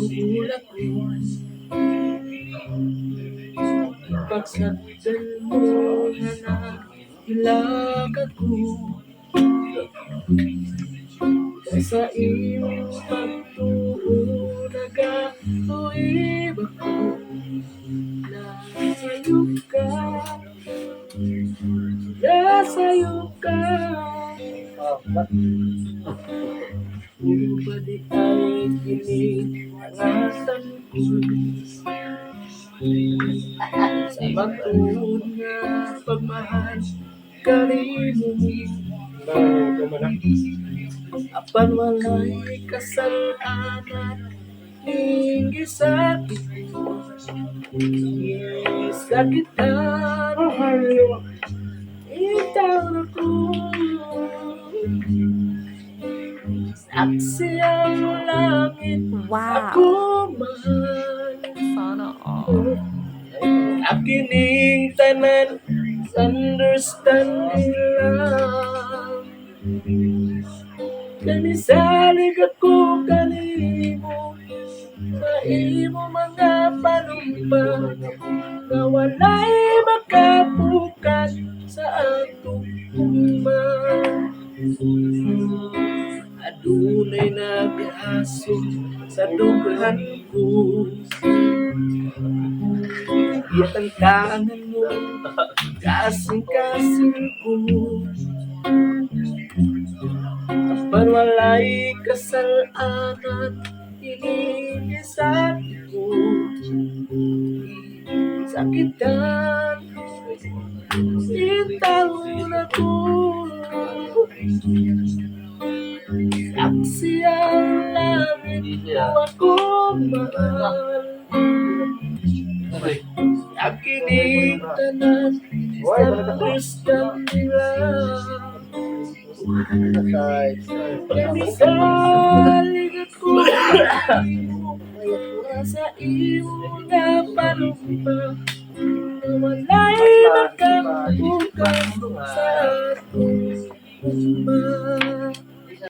Gulat ko pagsakdal mo na nahilag ako sa iyong pagtuo nagatuib ako nasayo ka nasayo ka Ubadi ay kiningatan ko sa batuod nga pagmahal kanimo apan walay kasalanan ning gisakit ko gisakitan itaw na ko saksi ang langit Wow. ako mahal Sana all. Akining tanan understanding lang Kanisalig ako kanimo sa imo mga panumpa na walay makapukat sa atong uman Adunay nag-asok sa dughan ko Itantangan mo kasing-kasing ko Apan walay kasalanan inigisakit ko Sakitan Itawon ako Saksi ang langit mo ako mahal Akining tanan understanding lang Kanisalig ako sa imo na panumpa na walay makapukat